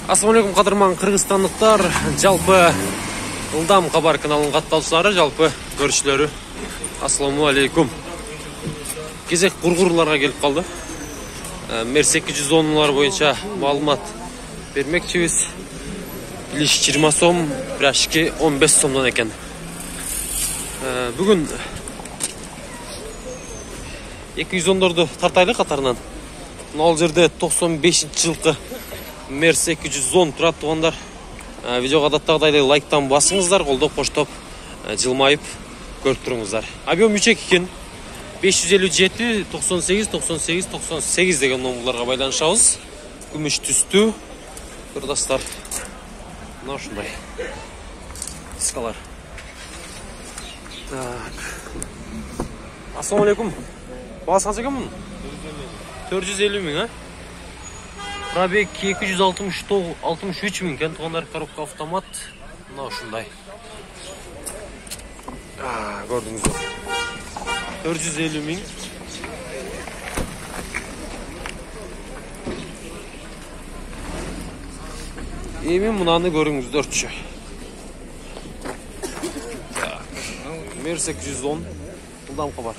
Ассалаумалейкум, кадырман кыргызстандыктар. Жалпы Ылдам кабар каналынын катталуучулары, жалпы көрүүчүлөрү, ассаламу алейкум. Кезек кургурларга келип калды. Мерс 210 боюнча маалымат бермекчибиз. Билиш 20 сом, прашки 15 сомдон экен. Бүгүн 210дорду тартайлы катарынан. Ал жерде 95-жылкы Мерс 210 турат тугандар. Видеого адаттагыдай лайктан басыңыздар, колдоп коштоп жылмайып көрүп туруңуздар. Объем 3 экен. 557 98 98 98 деген номерларга байланышабыз. Күмүш түстүү кырдастар. Мына ушундай дискалар. Так. Ассаламу алейкум. Баасы канча экен мунун? 450 миң, а? Пробег 263 миң екен, тугандар, коробка автомат. Мына ушундай. Көрдүңүздөр. 450 миң. Эми мынаны көрүңүздөрчү. Мерс 210 Ылдам кабар.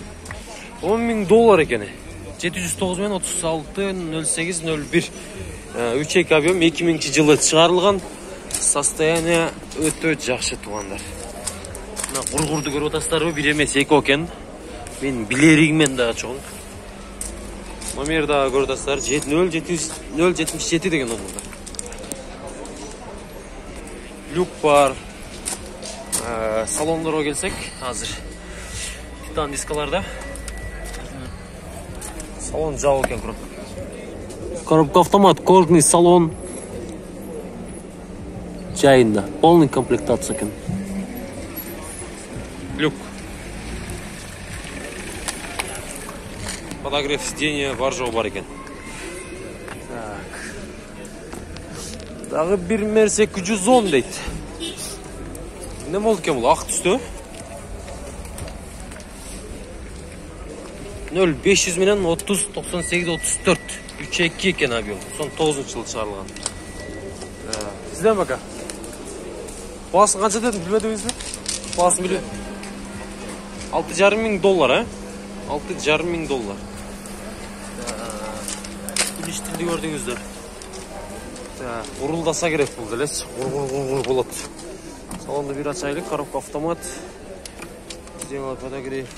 10 миң доллар экени. 709 мен 36 08 01. 3 объем 2000 жылы чыгарылган. Состояние өтө жакшы тугандар. Мына кургурду көрүп атасыздарбы? Бир эмес, эки экен. Мен билеригимен дагы чоң. Номер дагы көрүп атасыздар. 077 деген номер. Люк бар. Салондорго келсек, азыр титан дискаларда. Салон жабык экен, коробка автомат, кожный салон. Жайында, полный комплектация экен. Люк. Подогрев сиденья бар жок бар экен. Так. Дагы бир Мерс 210 дейт. Не болду экен бул? Ак түстө. 0500 менен 30 98 34 3-2 экен объем. Сон 9-жылы чыгарылган. Сизден бака. Баасын канча дедим, билбедиңизби? Баасын биле. 6,5 миң доллар, а? 6,5 миң доллар. Билиштилди көрдүңүздөр. Урулдаса керек бул делес. Гур болот. Салонду бир ачайлы, коробка автомат. Сделала подогрев.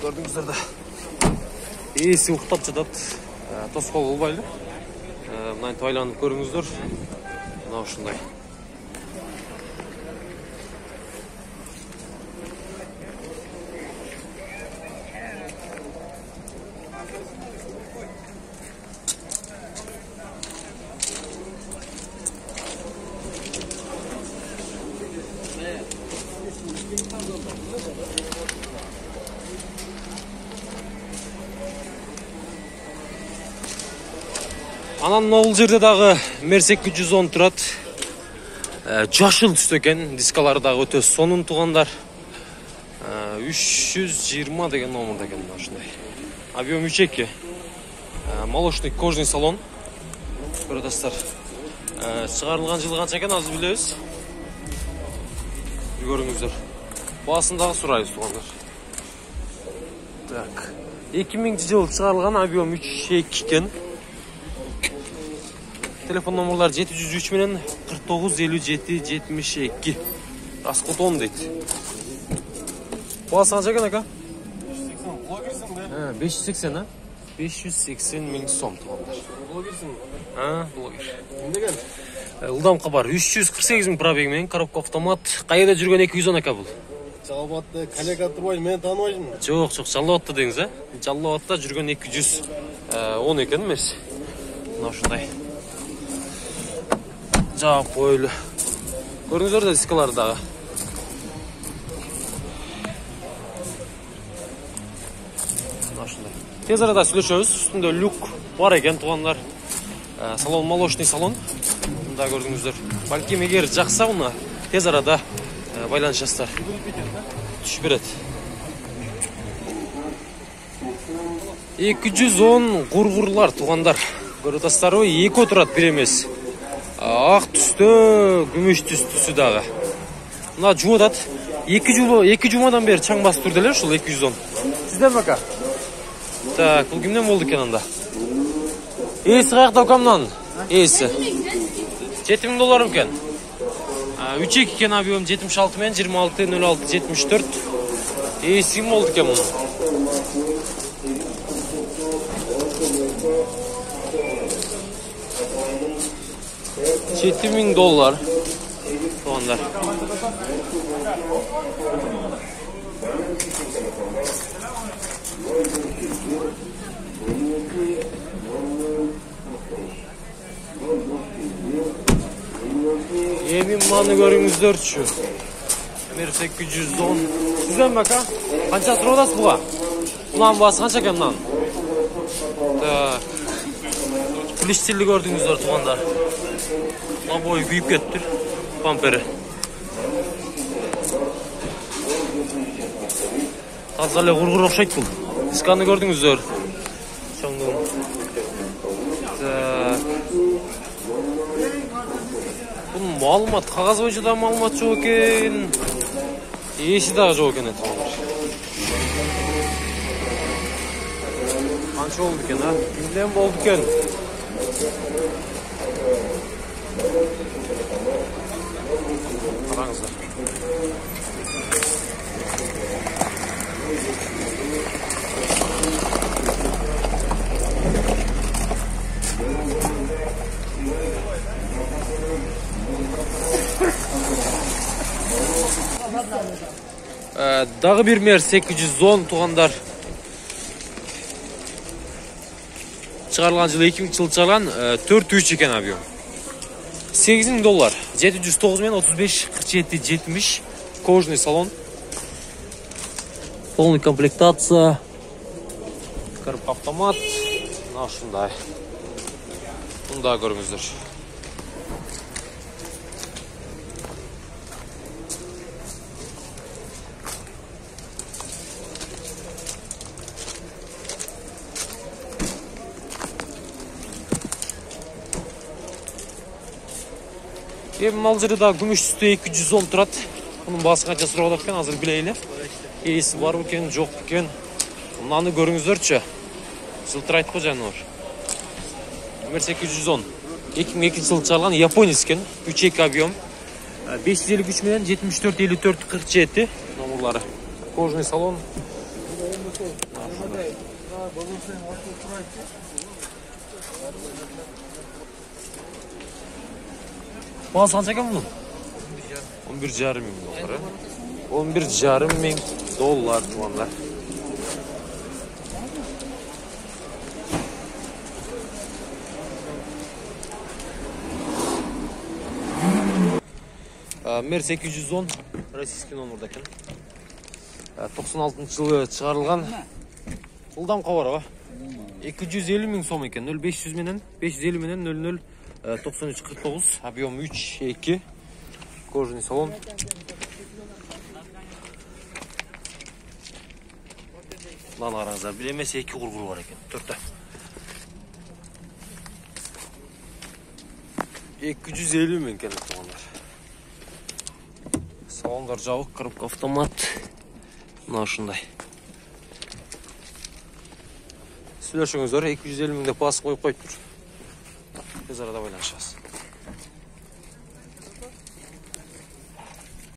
Көрдүңүздөр да. Эси уктап жатат. Тоскоол болбайлы. Мынантип айланып көрүңүздөр. Мына ушундай. Анан ол жерде дагы Мерс 210 турат. Жашыл түстө экен, дискалары дагы өтө сонун тугандар. 320 деген номерде экен ушундай. Объем 3-2. Молочный кожный салон. Көрөсүздар. Чыгарылган жылы канча экен, азыр билебиз. Көрүңүздөр. Баасын дагы сурайбыз тугандар. Так. 2000 жылы чыгарылган, объем 3-2 экен. Телефон номерлар 703 менен 49 57 72. Расход 10 дейт. Баасы канча экен ака? 580, а? 580 миң сом тугандар. Блогерсиң? Блогер. Эмнеген? Ылдам кабар 348 миң пробег менен, коробка автомат. Кайда жүргөн 210 ака бул? Жалбатты, коллега турбайм, мен тааныбайсың. Жок, Жалбатта деңиз, а? Жалбатта жүргөн 210 экен эмес. Мына ушундай. Жаап койлу. Көрүңүздөр да дискалары дагы. Машина. Тез арада сүйлөшөбүз. Үстүндө люк бар экен тугандар. Салон молочный салон. Мында көрдүңүздөр. Балким эгер жакса, уна тез арада байланышасыздар. Түшүп берет. 210 кургурлар туугандар. Көрүп атасыздарбы? 2 отурат, бир эмес. Ак түстө, күмүш түстүсү дагы. Мына жумат атат. 2 жумадан бери чаң басып турду эле ушул 210. Сизден бака? Так, бул кимден болду экен анда? Эси каякта акамдан? Эси. $7000 экен. 3-2 экен объем 76 менен 26.06.74. Эси ким болду экен муну? $7000 туугандар. Эми мынаны көрүңүздөрчү. Мер 810. Сизден бака? Канча туруп атасыз буга? Мунун баасы канча экен мунун? Так. Плистилди көрдүңүздөр туугандар. Мына бою күйүп кетти. Пампери. Таза эле кургур окшойт бул. Дисканы көрдүңүздөр. Чоңдун. Так. Бунун маалымат, кагаз боюнча да маалымат жок экен. Эси дагы жок экен туугандар. Канча болду экен, а? Кимден болду экен? Караңыздар. Дагы бир мер 810 туугандар. Чыгарылган жылы 2000 жылы чыгарылган 4-3 экен объем. $8000. 709 менен 35-47-70. Кожаный салон. Полный комплектация. Коробка автомат. Мына ушундай. Муну да көрүңүздөр. Эми ал жерде дагы күмүш түстө 210 турат. Мунун баасы канча сурап атат экен, азыр билейли. Эси бар экен, жок экен. Мынаны көрүңүздөрчү. Жылтырайт го жаныбар. Номер 810. 2002 жылы чыгарылган японец экен. 3-2 объем. 553 менен 74-54-47 номерлары. Кожаный салон. Баасы канча экен мунун? $11,5 миң. $11,5 миң туугандар. Мер 810 российский номерда экен. 96 жылы чыгарылган. Жылдам кабар го. 250 миң сом экен. 0500 менен 550 менен 00 93-49, объем 3-2, кожаный салон. Мына караңыздар, бир эмес 2 кургур бар экен, 4. 250 миң экен туугандар. Салондар жабык, коробка автомат. Мына ушундай. Сүйлөшүңүздөр, 250 миң деп бас коюп коюптур. Biz arada paylaşacağız.